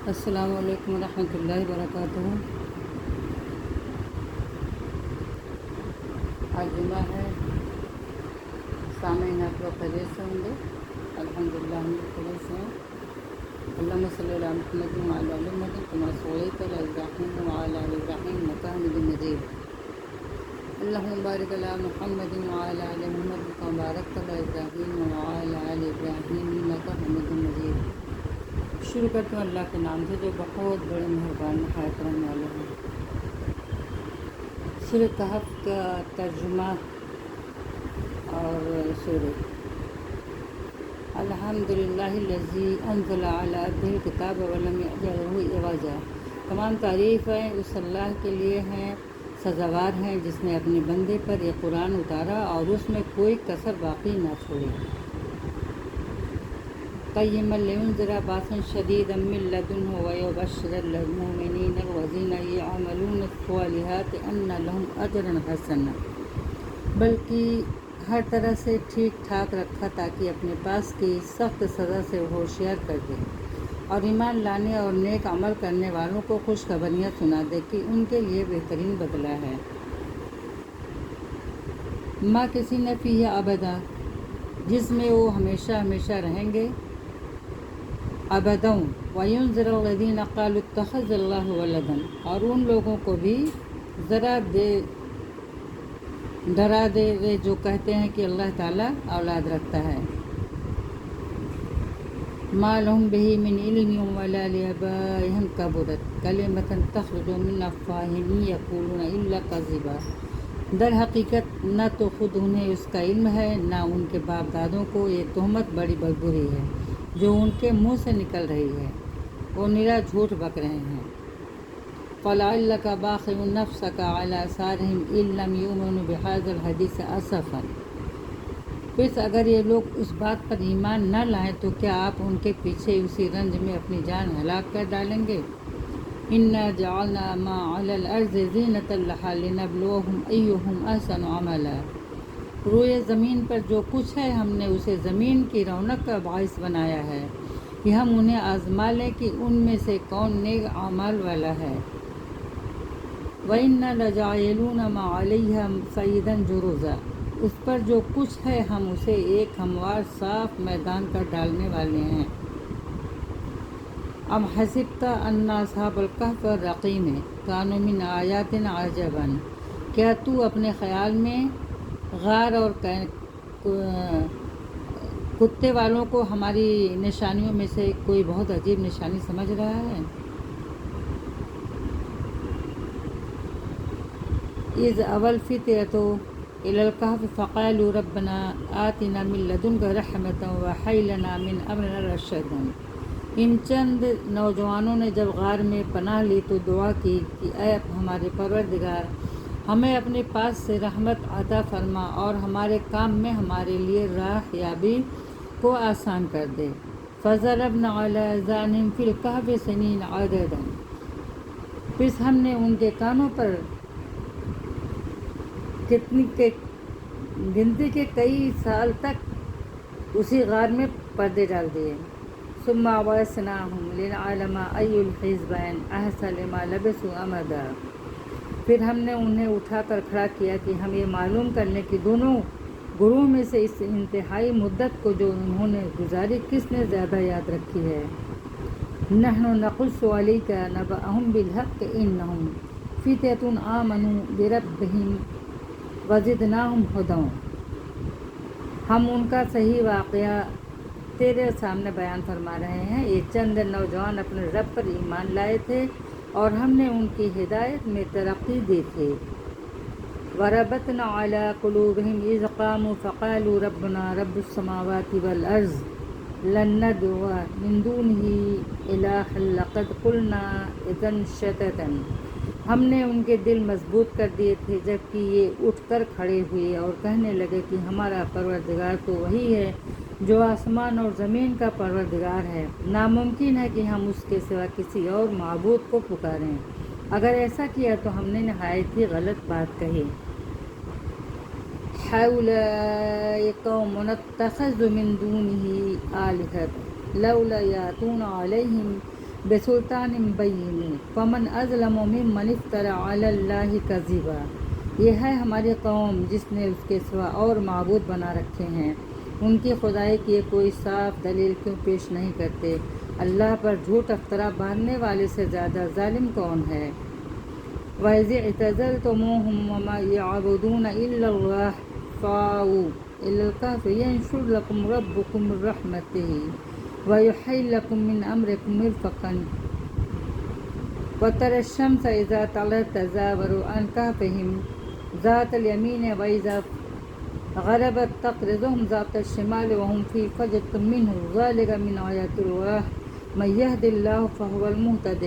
السلام علیکم ورحمۃ اللہ وبرکاتہ۔ آج جمعہ ہے، سامعین آپ لوگ خیریت سے ہوں گے؟ الحمدللہ ہم لوگ خیریت سے ہیں۔ اللہم صلی علی محمد وعلی آل محمد کما صلیت علی ابراہیم وعلی آل ابراہیم انک حمید مجید۔ اللہم بارک علی محمد وعلی آل محمد کما بارکت علی ابراہیم وعلی آل ابراہیم انک حمید مجید۔ شروع کرتے ہیں اللہ کے نام سے جو بہت بڑے مہربان نہایت رحم والے ہیں۔ سورہ کہف کا ترجمہ اور سورہ الحمدللہ الذی انزل علی عبدہ الکتاب ولم یجعل لہ عوجا۔ تمام تعریفیں اس اللہ کے لیے ہیں، سزاوار ہیں جس نے اپنے بندے پر یہ قرآن اتارا اور اس میں کوئی کسر باقی نہ چھوڑی۔ قیما لینذر باسا شدیدا من لدنہ ویبشر المؤمنین الذین یعملون الصالحات ان لہم اجرا حسنا۔ بلکہ ہر طرح سے ٹھیک ٹھاک رکھا تاکہ اپنے پاس کی سخت سزا سے ہوشیار کر دے اور ایمان لانے اور نیک عمل کرنے والوں کو خوشخبریاں سنا دے کہ ان کے لیے بہترین بدلہ ہے۔ ماکثین فیہ ابدا، جس میں وہ ہمیشہ ہمیشہ رہیں گے۔ ابداً وینذر الذین قالوا اتخذ اللہ ولدا، اور ان لوگوں کو بھی ذرا ڈرا دے جو کہتے ہیں کہ اللہ تعالیٰ اولاد رکھتا ہے۔ ما لہم بہ من علم ولا لآبائہم کبرت کلمۃ تخرج من افواہہم ان یقولون الا کذبا۔ در حقیقت نہ تو خود انہیں اس کا علم ہے، نہ ان کے باپ دادوں کو، یہ تہمت بڑی بدبری ہے جو ان کے منہ سے نکل رہی ہے، وہ نرا جھوٹ بک رہے ہیں۔ فَلَعَلَّكَ بَاخِعٌ نَفْسَكَ عَلَىٰ آثَارِهِمْ إِن لَّمْ يُؤْمِنُوا بِهَٰذَا الْحَدِيثِ أَسَفًا۔ پس اگر یہ لوگ اس بات پر ایمان نہ لائیں تو کیا آپ ان کے پیچھے اسی رنج میں اپنی جان ہلاک کر ڈالیں گے؟ إِنَّا جَعَلْنَا مَا عَلَى الْأَرْضِ زِينَةً لَهَا لِنَبْلُوَهُمْ أَيُّهُمْ أَحْسَنُ عَمَلًا۔ روئے زمین پر جو کچھ ہے ہم نے اسے زمین کی رونق کا باعث بنایا ہے کہ ہم انہیں آزما لیں کہ ان میں سے کون نیک اعمال والا ہے۔ وَإِنَّا لَجَاعِلُونَ مَا عَلَيْهَا صَعِيدًا جُرُزًا، اس پر جو کچھ ہے ہم اسے ایک ہموار صاف میدان کر ڈالنے والے ہیں۔ ام حسبت ان اصحاب الکہف والرقیم کانوا من آیاتنا عجبا، کیا تو اپنے خیال میں غار اور کتے والوں کو ہماری نشانیوں میں سے کوئی بہت عجیب نشانی سمجھ رہا ہے؟ اذ اوى الفتية الى الكهف فقالوا ربنا آتنا من لدنك رحمة وهيئ لنا من امرنا رشدا۔ ان چند نوجوانوں نے جب غار میں پناہ لی تو دعا کی کہ اے ہمارے پروردگار، ہمیں اپنے پاس سے رحمت عطا فرما اور ہمارے کام میں ہمارے لیے راہ یابی کو آسان کر دے۔ فضربنا علی آذانہم فی الکہف سنین عددا، پس ہم نے ان کے کانوں پر گنتی کے کئی سال تک اسی غار میں پردے ڈال دیے۔ ثم بعثناہم لنعلم ای الحزبین احصی لما لبثوا امدا، پھر ہم نے انہیں اٹھا کر کھڑا کیا کہ ہم یہ معلوم کر لیں کہ دونوں گروہ میں سے اس انتہائی مدت کو جو انہوں نے گزاری کس نے زیادہ یاد رکھی ہے۔ نحن نقص علیک نبأہم بالحق انہم فتیۃ آمنوا بربہم وزدناہم ھدی، ہم ان کا صحیح واقعہ تیرے سامنے بیان فرما رہے ہیں۔ یہ چند نوجوان اپنے رب پر ایمان لائے تھے اور ہم نے ان کی ہدایت میں ترقی دی تھی۔ وَرَبَطْنَا عَلَىٰ قُلُوبِهِمْ إِذْ قَامُوا فَقَالُوا رَبُّنَا رَبُّ السَّمَاوَاتِ وَالْأَرْضِ لَن نَّدْعُوَ مِن دُونِهِ إِلَٰهًا لَّقَدْ قُلْنَا إِذًا شَطَطًا۔ ہم نے ان کے دل مضبوط کر دیے تھے جبکہ یہ اٹھ کر کھڑے ہوئے اور کہنے لگے کہ ہمارا پروردگار تو وہی ہے جو آسمان اور زمین کا پروردگار ہے، ناممکن ہے کہ ہم اس کے سوا کسی اور معبود کو پکاریں، اگر ایسا کیا تو ہم نے نہایت ہی غلط بات کہی۔ ہؤلاء قوم اتخذوا من دونه آلہۃ لولا یأتون علیہم بسلطان بین فمن اظلم ممن افترى علی اللہ کذبا۔ یہ ہے ہماری قوم جس نے اس کے سوا اور معبود بنا رکھے ہیں، ان کی خدائی کی کوئی صاف دلیل کیوں پیش نہیں کرتے؟ اللہ پر جھوٹ افطرا باندھنے والے سے زیادہ ظالم کون ہے؟ وَإِذِ اعْتَزَلْتُمُوهُمْ وَمَا يَعْبُدُونَ إِلَّا اللَّهَ فَآوُوا إِلَى الْكَهْفِ يَنشُرْ لَكُمْ رَبُّكُم مِّن رَّحْمَتِهِ وَيُحْيِي لَكُم مِّنْ أَمْرِكُم مِّرْفَقًا وَتَرَى الشَّمْسَ إِذَا طَلَعَت تَّزَاوَرُ عَن كَهْفِهِمْ ذَاتَ الْيَمِينِ وَإِذَا غَرَبَت تَّقْرِضُهُمْ ذَاتَ الشِّمَالِ وَهُمْ فِي فَجْوَةٍ مِّنْهُ ذَلِكَ مِنْ آيَاتِ اللَّهِ مَن يَهْدِ اللَّهُ فَهُوَ الْمُهْتَدِ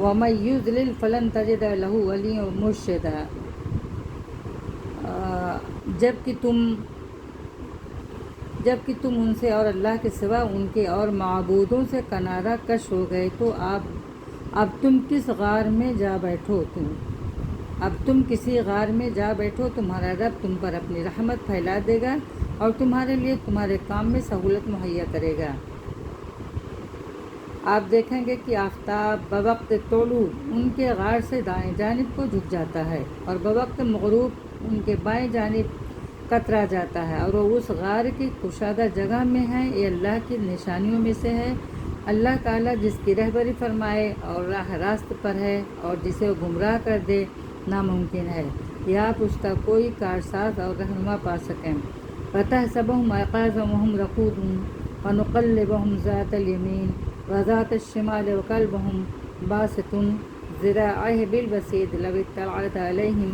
وَمَن يُضْلِلْ فَلَن تَجِدَ لَهُ وَلِيًّا مُرْشِدًا۔ جب کہ تم ان سے اور اللہ کے سوا ان کے اور معبودوں سے کنارہ کش ہو گئے تو اب تم کس غار میں جا بیٹھو تمہارا رب تم پر اپنی رحمت پھیلا دے گا اور تمہارے لیے تمہارے کام میں سہولت مہیا کرے گا۔ آپ دیکھیں گے کہ آفتاب بوقت طلوع ان کے غار سے دائیں جانب کو جھک جاتا ہے اور بوقت مغروب ان کے بائیں جانب کترا جاتا ہے، اور وہ اس غار کی کشادہ جگہ میں ہے۔ یہ اللہ کی نشانیوں میں سے ہے۔ اللہ تعالیٰ جس کی رہبری فرمائے اور راہ راست پر ہے، اور جسے وہ گمراہ کر دے ناممکن ہے کہ آپ اس کا کوئی کارساز اور رہنما پا سکیں۔ وَتَحْسَبُهُمْ أَيْقَاظًا وَهُمْ رَقُودٌ وَنُقَلِّبُهُمْ ذَاتَ الْيَمِينِ وذات الشمال وكلبهم باسط ذراعيه بالوسيد لو اطلعت عليهم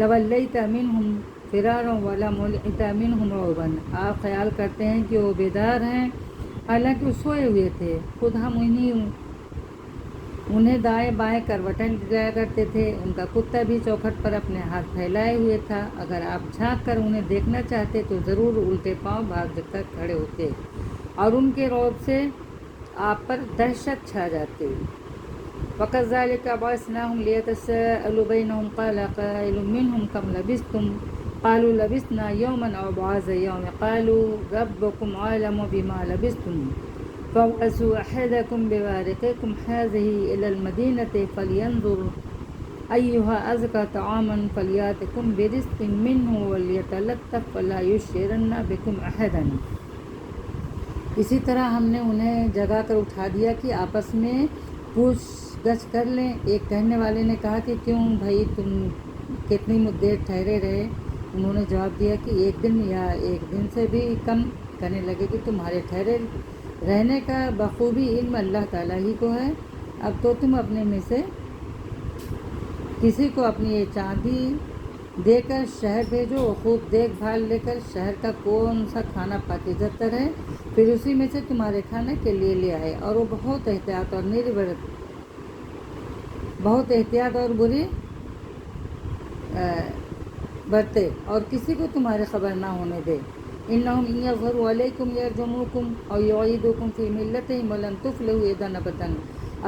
لوليت منهم فرارا ولملئت منهم رعبا۔ آپ خیال کرتے ہیں کہ وہ بیدار ہیں، حالانکہ وہ سوئے ہوئے تھے۔ خود ہم انہیں دائیں بائیں کروٹیں دیا کرتے تھے۔ ان کا کتا بھی چوکھٹ پر اپنے ہاتھ پھیلائے ہوئے تھا۔ اگر آپ جھانک کر انہیں دیکھنا چاہتے تو ضرور الٹے پاؤں بھاگ کر کھڑے ہوتے اور ان کے رعب سے آپ پر دہشت چھا جاتی۔ وَكَذَلِكَ بَعَثْنَاهُمْ لِيَتَسَاءَلُوا بَيْنَهُمْ قَالَ قَائِلٌ مِّنْهُمْ كَمْ لَبِثْتُمْ قَالُوا لَبِثْنَا يَوْمًا أَوْ بَعْضَ يَوْمٍ قَالُوا رَبُّكُمْ أَعْلَمُ بِمَا لَبِثْتُمْ فَابْعَثُوا أَحَدَكُمْ بِوَارِقِكُمْ هَٰذِهِ إِلَى الْمَدِينَةِ فَلْيَنظُرْ أَيُّهَا أَزْكَىٰ طَعَامًا فَلْيَأْتِكُم بِرِزْقٍ مِّنْهُ وَلْيَتَلَطَّفْ وَلَا يُشْعِرَنَّ بِكُمْ أَحَدًا۔ اسی طرح ہم نے انہیں جگا کر اٹھا دیا کہ آپس میں پوچھ گچھ کر لیں۔ ایک کہنے والے نے کہا کہ کیوں بھائی تم کتنی دیر ٹھہرے رہے؟ انہوں نے جواب دیا کہ 1 دن یا 1 دن سے بھی کم۔ کہنے لگے کہ تمہارے ٹھہرے رہنے کا بخوبی علم اللہ تعالیٰ ہی کو ہے۔ اب تو تم اپنے میں سے کسی کو اپنی یہ چاندی دے کر شہر بھیجو، وہ خوب دیکھ بھال لے کر شہر کا کون سا کھانا پاکیزہ تر ہے، پھر اسی میں سے تمہارے کھانے کے لیے لے آئے۔ اور وہ بہت احتیاط اور بری برتے اور کسی کو تمہاری خبر نہ ہونے دے۔ انہم ان یظہروا علیکم یرجموکم او یعیدوکم فی ملتہم ولن تفلحوا اذا ابدا۔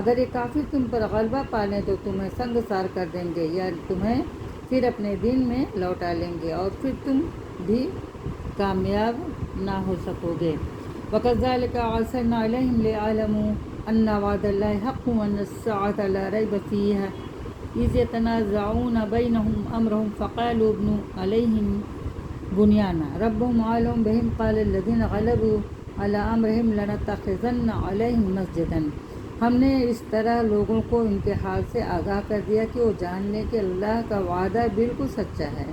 اگر یہ کافر تم پر غلبہ پالیں تو تمہیں سنگسار کر دیں گے یا تمہیں پھر اپنے دین میں لوٹا لیں گے اور پھر تم بھی کامیاب نہ ہو سکو گے۔ وَكَذَلِكَ أَرْسَلْنَا إِلَيْهِمْ لِيَعْلَمُوا أَنَّ وَعْدَ اللَّهِ حَقٌّ وَأَنَّ السَّاعَةَ لَا رَيْبَ فِيهَا إِذْ يَتَنَازَعُونَ بَيْنَهُمْ أَمْرَهُمْ فَقَالُوا ابْنُوا عَلَيْهِمْ بُنْيَانًا رَبُّهُمْ أَعْلَمُ بِهِمْ قَالَ الَّذِينَ غَلَبُوا عَلَىٰ أَمْرِهِمْ لَنَتَّخِذَنَّ عَلَيْهِمْ مَسْجِدًا۔ ہم نے اس طرح لوگوں کو ان کے حال سے آگاہ کر دیا کہ وہ جان لیں کہ اللہ کا وعدہ بالکل سچا ہے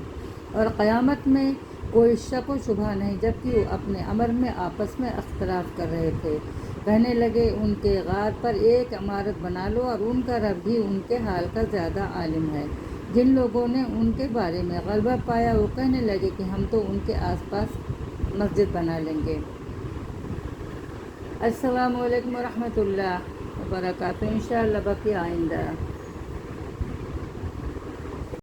اور قیامت میں کوئی شک و شبہ نہیں۔ جبکہ وہ اپنے امر میں آپس میں اختلاف کر رہے تھے، کہنے لگے ان کے غار پر ایک عمارت بنا لو اور ان کا رب ہی ان کے حال کا زیادہ عالم ہے۔ جن لوگوں نے ان کے بارے میں غلبہ پایا وہ کہنے لگے کہ ہم تو ان کے آس پاس مسجد بنا لیں گے۔ السلام علیکم ورحمۃ اللہ وبرکاتہ۔ انشاءاللہ باقی آئندہ۔